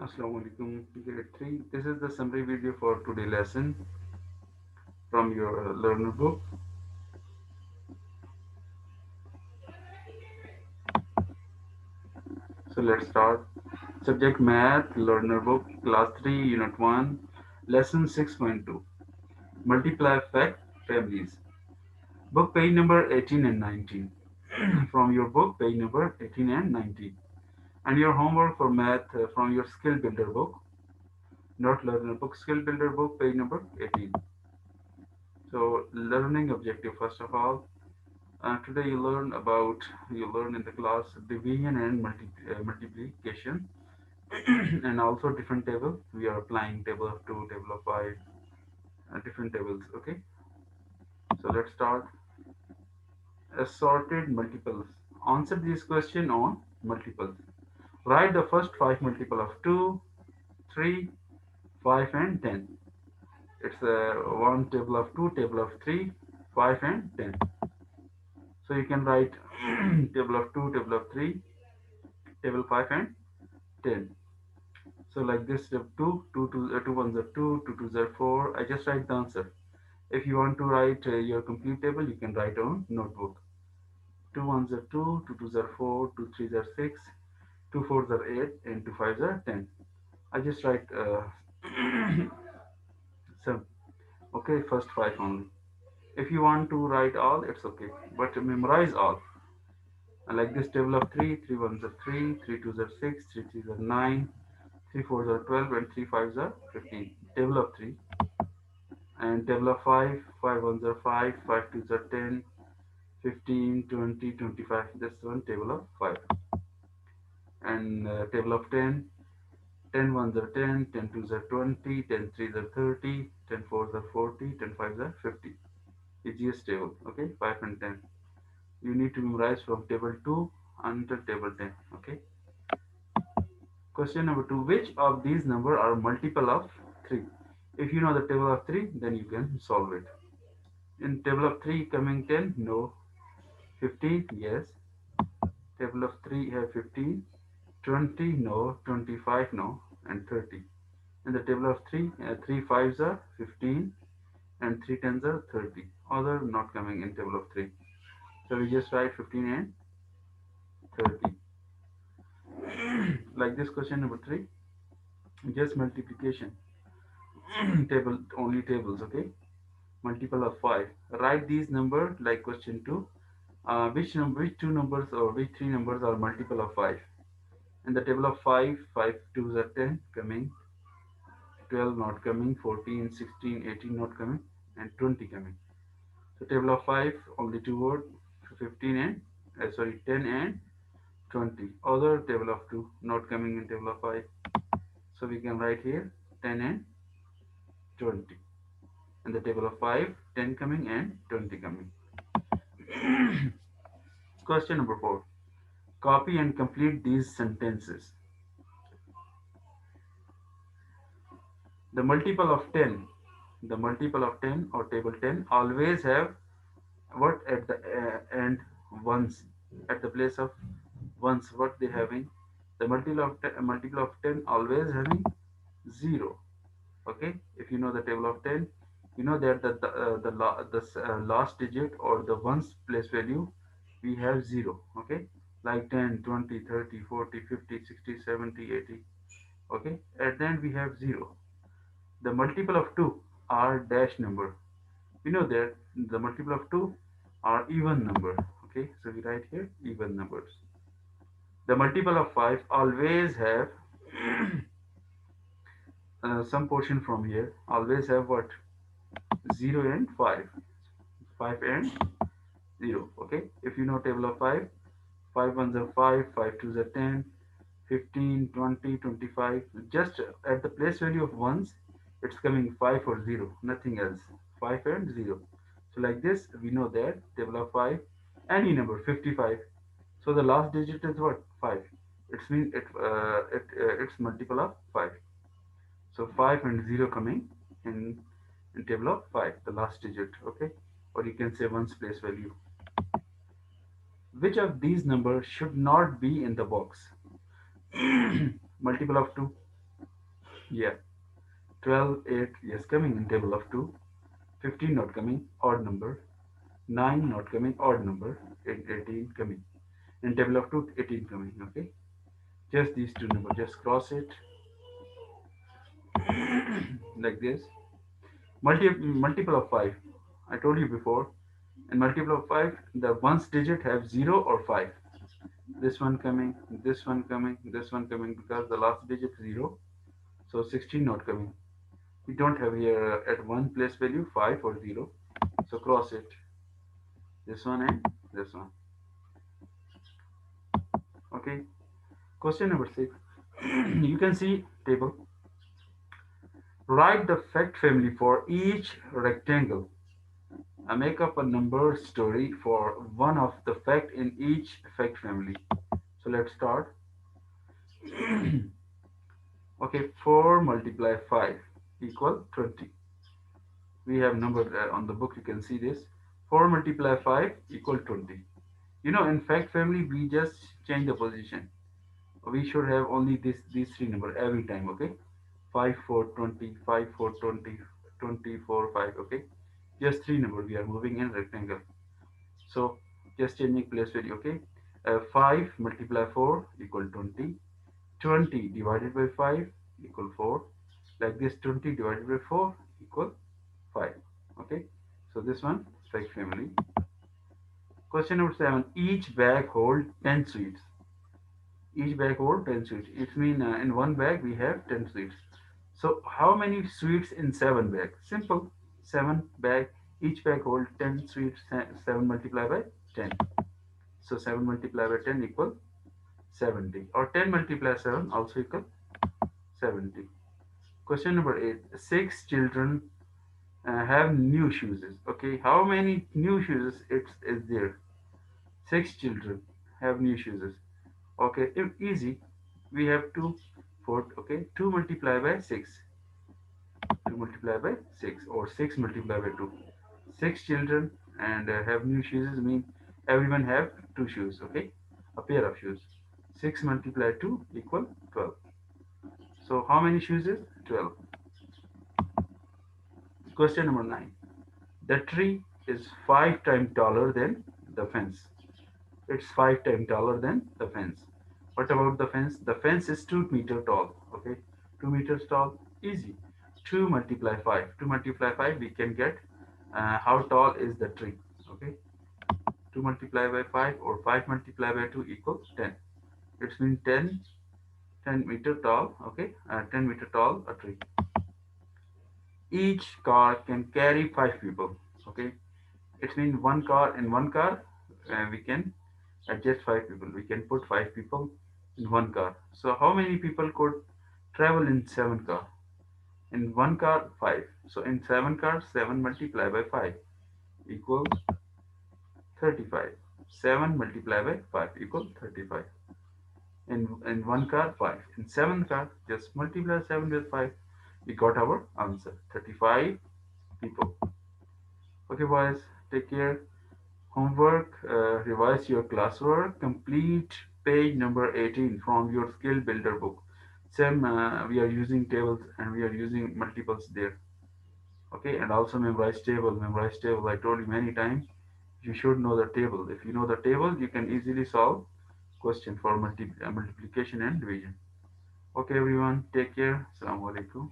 Assalamu alaikum, grade 3. This is the summary video for today lesson from your learner book. So let's start. Subject Math, learner book, class 3, unit 1, lesson 6.2. Multiply fact families. Book page number 18 and 19. From your book, page number 18 and 19. And your homework for math from your skill builder book, not learner book, skill builder book, page number 18. So learning objective first of all. Today you learn in the class division and multiplication and also different table. We are applying table of 2, table of 5, different tables. Okay, so let's start. Assorted multiples. Answer this question on multiples. Write the first 5 multiple of 2, 3, 5 and 10. It's one table of 2, table of 3, 5 and 10. So you can write table of 2, table of 3, table 5 and 10. So like this, step 2, 2 ones are 2, 2 twos are 4. I just write the answer. If you want to write your complete table, you can write on notebook. 2 ones are 2, 2 twos are 4, 2 threes are 6, 2 fours are 8, and 2 fives are 10. I just write some. Okay, first 5 only. If you want to write all, it's okay. But memorize all. And like this table of 3, 3 ones are 3, 3 twos are 6, 3 threes are 9, 3 fours are 12, and 3 fives are 15. Table of 3. And table of 5, 5 ones are 5, 5 twos are 10, 15, 20, 25. That's one table of 5. And table of 10, 10 ones are 10, 10 twos are 20, 10 threes are 30, 10 fours are 40, 10 fives are 50. Easiest table, okay, 5 and 10. You need to memorize from table 2 until table 10, okay. Question number 2, which of these numbers are multiple of 3? If you know the table of 3, then you can solve it. In table of 3 coming 10, no. 15, yes. Table of 3 have 15. 20, no. 25, no. And 30. In the table of 3, 3 fives are 15 and 3 tens are 30. Other not coming in table of 3. So we just write 15 and 30. Like this question number 3, just multiplication. Table, only tables, okay? Multiple of 5. Write these numbers like question 2. Which two numbers or which three numbers are multiple of 5? In the table of 5, 5 twos are 10 coming, 12 not coming, 14, 16, 18 not coming, and 20 coming. So table of 5, only two words, 15 and, 10 and 20. Other table of 2 not coming in table of 5. So we can write here 10 and 20. In the table of 5, 10 coming and 20 coming. Question number 4. Copy and complete these sentences. The multiple of 10, the multiple of 10 or table 10 always have what at the end ones, at the place of ones, what they having. The multiple of 10 always having 0. Okay, if you know the table of 10, you know that last digit or the ones place value we have 0. Okay, like 10, 20, 30, 40, 50, 60, 70, 80. Okay, at the end we have 0. The multiple of 2 are dash number. We know that the multiple of 2 are even number. Okay, so we write here even numbers. The multiple of 5 always have some portion from here. Always have what? 0 and 5. 5 and 0. Okay, if you know table of 5, 5 ones are 5, 5 twos are 10, 15, 20, 25. Just at the place value of ones, it's coming 5 or 0, nothing else. 5 and 0. So like this, we know that table of 5, any number, 55. So the last digit is what? 5. It's multiple of 5. So 5 and 0 coming in table of 5, the last digit, okay? Or you can say one's place value. Which of these numbers should not be in the box? Multiple of 2. Yeah. 12, 8, yes, coming in table of 2. 15 not coming, odd number. 9 not coming, odd number. 18 coming. In table of 2, 18 coming, okay? Just these two numbers, just cross it like this. Multiple of 5. I told you before, in multiple of 5, the ones digit have 0 or 5. This one coming, this one coming, this one coming because the last digit is 0. So 16 not coming. We don't have here at one place value 5 or 0. So cross it. This one and this one. Okay. Question number 6. You can see table. Write the fact family for each rectangle. Make up a number story for one of the fact in each fact family. So let's start. Okay, 4 multiply 5 equal 20. We have number on the book, you can see this. 4 multiply 5 equal 20. You know, in fact family, we just change the position. We should have only these three number every time, okay? 5 4 20, 5 4 20, 24 5, okay? Just three number we are moving in rectangle. So just changing place value, okay? 5 multiply 4 equal 20. 20 divided by 5 equal 4. Like this, 20 divided by 4 equal 5. Okay, so this one fact family. Question number 7. Each bag hold 10 sweets. Each bag hold 10 sweets. It means in one bag we have 10 sweets. So how many sweets in 7 bags? Simple. 7 bag. Each bag hold 10 sweets. 7 multiplied by 10. So 7 multiplied by 10 equal 70. Or 10 multiplied 7 also equal 70. Question number 8. 6 children have new shoes. Okay, how many new shoes is there? 6 children have new shoes. Okay, if easy, we have 2 4. Okay, 2 multiplied by 6. 2 multiplied by 6 or 6 multiplied by 2. 6 children and have new shoes mean everyone have 2 shoes. Okay, a pair of shoes. 6 multiplied 2 equal 12. So how many shoes is 12? Question number 9. The tree is 5 times taller than the fence. It's 5 times taller than the fence. What about the fence? The fence is 2 meter tall. Okay, 2 meters tall. Easy. 2 multiply 5. 2 multiply 5, we can get how tall is the tree. Okay, 2 multiply by 5 or 5 multiply by 2 equals 10. It's mean 10 meter tall. Okay, 10 meter tall a tree. Each car can carry 5 people. Okay, it means one car in one car we can adjust 5 people. We can put 5 people in one car. So how many people could travel in 7 car? In one car 5. So in 7 cars 7 multiplied by 5 equals 35. 7 multiplied by 5 equals 35. In one car 5. In 7 car just multiply 7 with 5. We got our answer 35 people. Okay boys, take care. Homework, revise your classwork, complete page number 18 from your skill builder book. Same, we are using tables and we are using multiples there. Okay, and also memorize table. Memorize table. I told you many times, you should know the table. If you know the table, you can easily solve question for multiplication and division. Okay, everyone, take care. Assalamu alaikum.